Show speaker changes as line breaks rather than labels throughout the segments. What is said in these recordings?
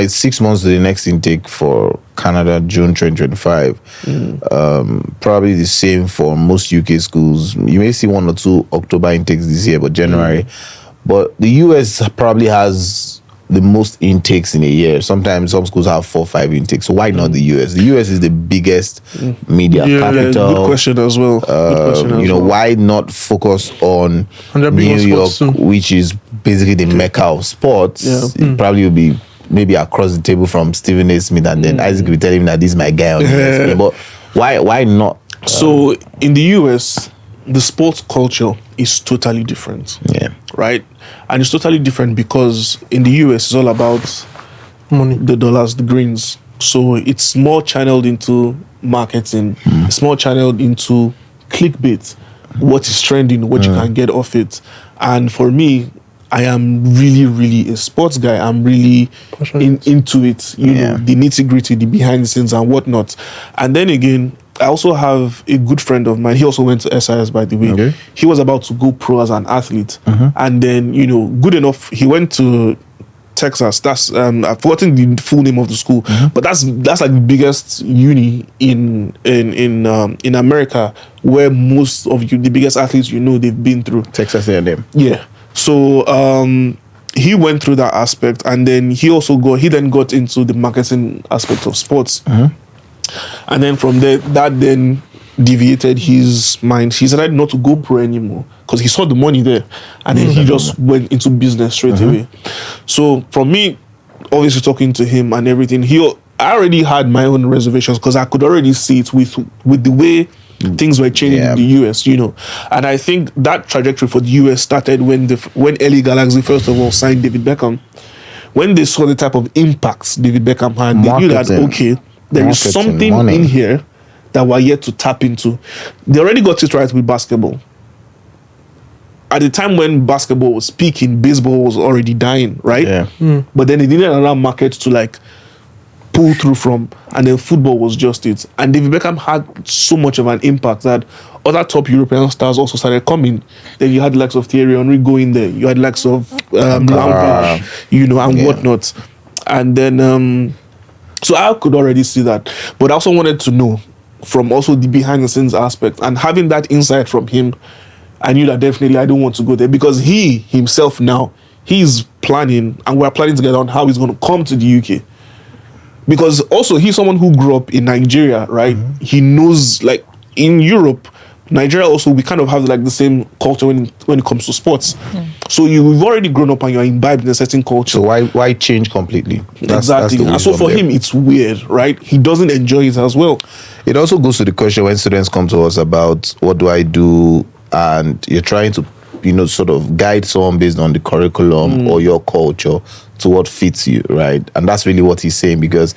It's 6 months to the next intake for Canada, June 2025. Probably the same for most UK schools. You may see 1 or 2 October intakes this year, but January. But the US probably has the most intakes in a year. Sometimes some schools have 4 or 5 intakes. So why not the US? The US is the biggest media capital.
Good question as well.
Why not focus on
And
New York, which is basically the mecca of sports? It probably will be maybe across the table from Stephen A. Smith, and then Isaac will tell him that this is my guy on ESPN. But why not?
So in the US, the sports culture is totally different.
Yeah.
Right? And it's totally different because in the US, it's all about
money,
the dollars, the greens. So it's more channeled into marketing. It's more channeled into clickbait, what is trending, what you can get off it. And for me, I am really, really a sports guy. I'm really into it, you know, the nitty gritty, the behind the scenes and whatnot. And then again, I also have a good friend of mine. He also went to SIS, by the way.
Okay.
He was about to go pro as an athlete. And then, you know, good enough, he went to Texas. That's I've forgotten the full name of the school, but that's like the biggest uni in America, where most of the biggest athletes they've been through.
Texas A&M.
Yeah. So he went through that aspect, and then he then got into the marketing aspect of sports. And then from there, that then deviated his mind. He decided not to go pro anymore because he saw the money there, and then he just went into business straight away. So from me, obviously talking to him and everything, I already had my own reservations because I could already see it with the way things were changing in the US, and I think that trajectory for the US started when LA Galaxy first of all signed David Beckham. When they saw the type of impacts David Beckham had, they knew that there is something in here that we're yet to tap into. They already got it right with basketball. At the time when basketball was peaking, baseball was already dying, right?
Yeah.
But then they needed another market to pull through from, and then football was just it. And David Beckham had so much of an impact that other top European stars also started coming. Then you had the likes of Thierry Henry going there. You had the likes of Lampard, and whatnot. And then, so I could already see that. But I also wanted to know from also the behind the scenes aspect, and having that insight from him, I knew that definitely I don't want to go there, because he himself now, he's planning, and we're planning together on how he's going to come to the UK. Because also he's someone who grew up in Nigeria, right? He knows, in Europe, Nigeria also, we kind of have the same culture when it comes to sports. So you've already grown up and you're imbibed in a certain culture.
So why change completely?
Exactly. And so for him, it's weird, right? He doesn't enjoy it as well.
It also goes to the question when students come to us about what do I do, and you're trying to, sort of guide someone based on the curriculum or your culture to what fits you, right? And that's really what he's saying, because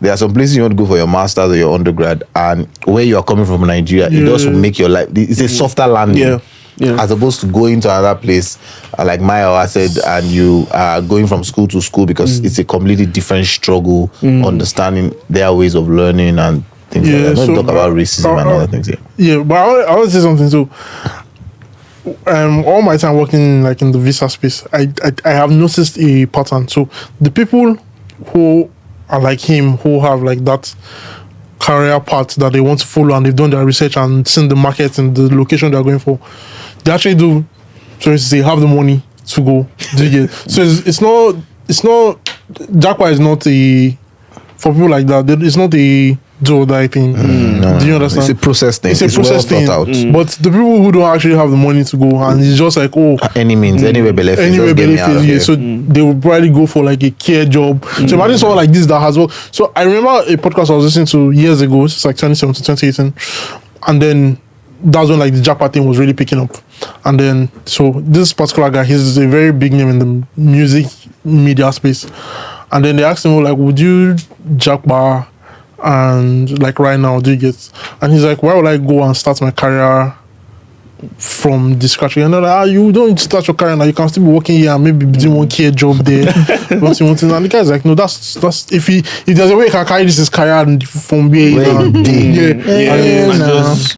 there are some places you want to go for your master's or your undergrad, and where you are coming from Nigeria, it does make your life, it's a softer landing.
Yeah.
As opposed to going to another place like Maya said, and you are going from school to school, because it's a completely different struggle, understanding their ways of learning and things like that. Let's talk about racism and other things here.
Yeah, but I want to say something too. All my time working in the visa space, I have noticed a pattern. So the people who are like him, who have that career path that they want to follow, and they've done their research and seen the market and the location they're going for, they actually do. So they have the money to go. So it's not Jackpot is not for people like that. It's not a do or die thing.
No,
do you understand?
It's a process thing.
It's a process
well
thing.
thought out.
But the people who don't actually have the money to go, and it's just
any means, anywhere below
so they will probably go for a care job. So imagine someone like this that has work. So I remember a podcast I was listening to years ago. It's 2017, 2018, and then that's when the Jackpot thing was really picking up. And then so this particular guy, he's a very big name in the music media space. And then they asked him, would you Jackpot? And right now, do you get? And he's like, why would I go and start my career from the scratch? And they're like, you don't start your career now. You can still be working here and maybe be doing one care job there. And the guy's like, no, that's if there's a way he can carry this his career from where